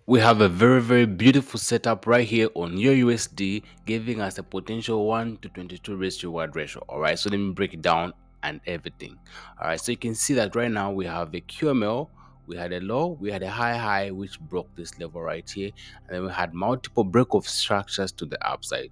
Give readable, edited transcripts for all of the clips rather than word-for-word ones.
We have a very beautiful setup right here on EURUSD, giving us a potential 1 to 22 risk reward ratio. All right, so let me break it down and everything. All right, so you can see that right now we have a QML, we had a low, we had a high which broke this level right here, and then we had multiple break of structures to the upside.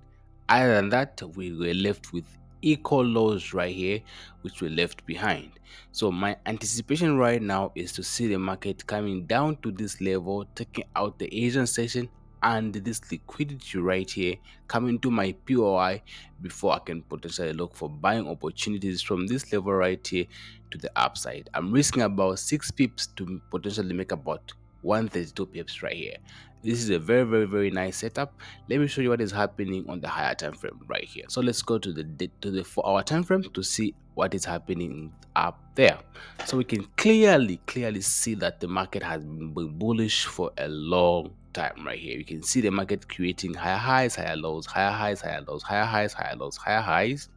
Other than that, we were left with equal lows right here, which were left behind. So my anticipation right now is to see the market coming down to this level, taking out the Asian session and this liquidity right here coming to my POI before I can potentially look for buying opportunities from this level right here to the upside. I'm risking about 6 pips to potentially make about 132 pips right here. This is a very nice setup. Let me show you what is happening on the higher time frame right here. So let's go to the 4-hour time frame to see what is happening up there. So we can clearly see that the market has been bullish for a long time right here. You can see the market creating higher highs, higher lows, higher highs, higher lows, higher highs, higher lows, higher highs,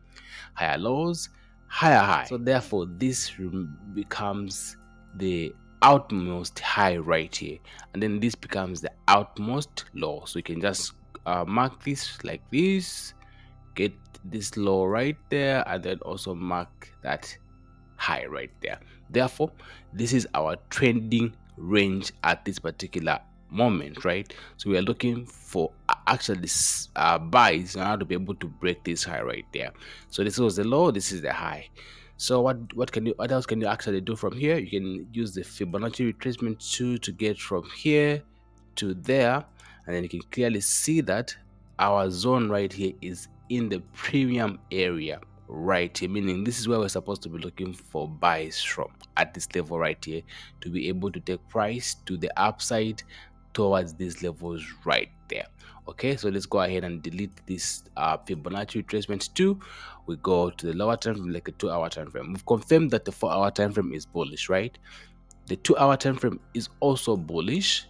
higher lows, higher high. So therefore this becomes the outmost high right here, and then this becomes the outmost low. So you can just mark this like this, get this low right there, and then also mark that high right there. Therefore this is our trending range at this particular moment, right? So we are looking for actually buys in order to be able to break this high right there. So this was the low, this is the high. So what else can you actually do from here? You can use the Fibonacci retracement tool to get from here to there, and then you can clearly see that our zone right here is in the premium area right here, meaning this is where we're supposed to be looking for buys from at this level right here to be able to take price to the upside towards these levels right there. Okay, so let's go ahead and delete this Fibonacci retracement 2. We go to the lower time frame, like a 2-hour time frame. We've confirmed that the 4-hour time frame is bullish, right? The 2-hour time frame is also bullish,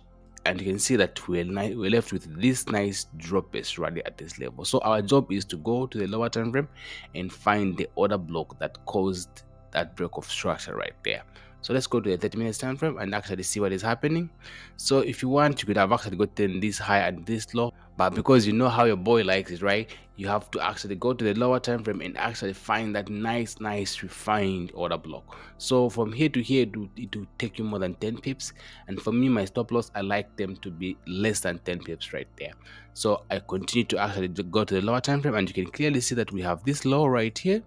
and you can see that we're left with this nice drop base rally at this level. So our job is to go to the lower time frame and find the order block that caused that break of structure right there. So let's go to the 30 minutes time frame and actually see what is happening. So if you want, you could have actually gotten this high and this low, but because you know how your boy likes it, right, you have to actually go to the lower time frame and actually find that nice refined order block. So from here to here, it will take you more than 10 pips, and for me, my stop loss, I like them to be less than 10 pips right there. So I continue to actually go to the lower time frame, and you can clearly see that we have this low right here,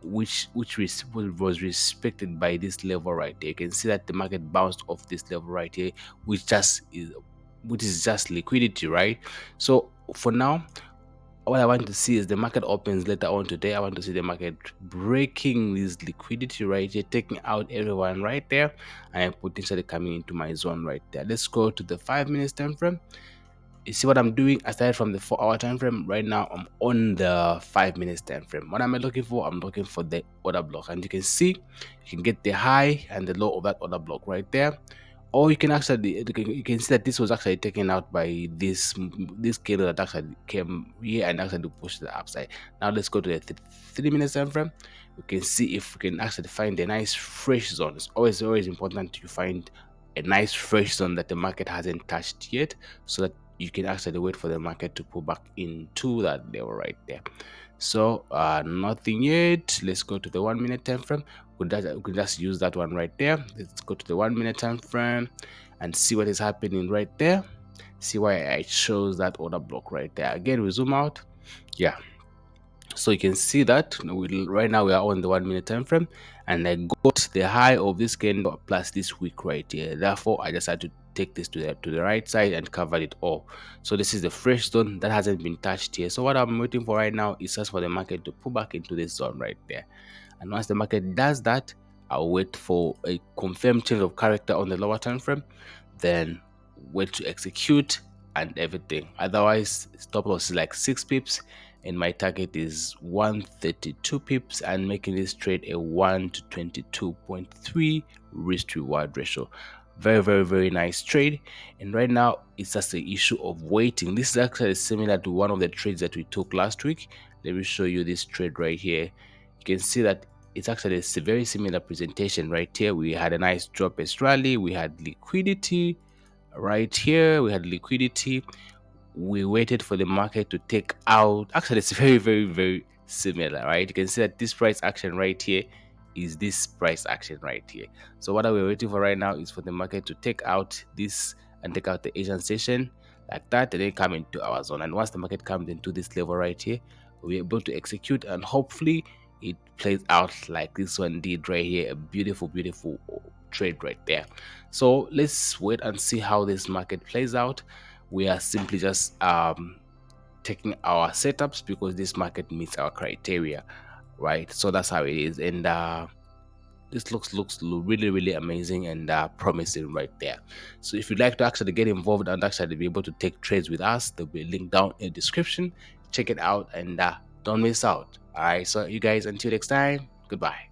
which was respected by this level right there. You can see that the market bounced off this level right here, which is just liquidity, right? So for now, what I want to see is the market opens later on today. I want to see the market breaking this liquidity right here, taking out everyone right there, and potentially coming into my zone right there. Let's go to the 5 minutes time frame. You see what I'm doing? Aside from the 4-hour time frame, right now I'm on the 5 minutes time frame. What am I looking for? I'm looking for the order block, and you can see you can get the high and the low of that order block right there. Or you can actually you can see that this was actually taken out by this candle that actually came here and actually pushed the upside. Now let's go to the 3 minutes time frame. We can see if we can actually find a nice fresh zone. It's always important to find a nice fresh zone that the market hasn't touched yet, so that you can actually wait for the market to pull back into that level right there. So nothing yet. Let's go to the 1 minute time frame. We could just use that one right there. Let's go to the 1 minute time frame and see what is happening right there. See why it shows that order block right there. Again, we zoom out. Yeah, so you can see that right now we are on the 1 minute time frame, and I got the high of this candle plus this wick right here. Therefore I decided to take this to the right side and cover it all. So this is the fresh zone that hasn't been touched here. So what I'm waiting for right now is just for the market to pull back into this zone right there, and once the market does that, I'll wait for a confirmed change of character on the lower time frame, then wait to execute and everything. Otherwise, stop loss is like 6 pips, and my target is 132 pips, and making this trade a 1 to 22.3 risk reward ratio. Very nice trade. And right now it's just the issue of waiting. This is actually similar to one of the trades that we took last week. Let me show you this trade right here. You can see that it's actually a very similar presentation right here. We had a nice drop as rally, we had liquidity right here we had liquidity. We waited for the market to take out. Actually, it's very similar, right? You can see that this price action right here is this price action right here. So what we're waiting for right now is for the market to take out this and take out the Asian session like that, and then come into our zone. And once the market comes into this level right here, we're able to execute, and hopefully it plays out like this one did right here. A beautiful trade right there. So let's wait and see how this market plays out. We are simply just taking our setups because this market meets our criteria, right? So that's how it is. And this looks really amazing and promising right there. So if you'd like to actually get involved and actually be able to take trades with us, there'll be a link down in the description. Check it out and don't miss out. All right, so you guys, until next time, goodbye.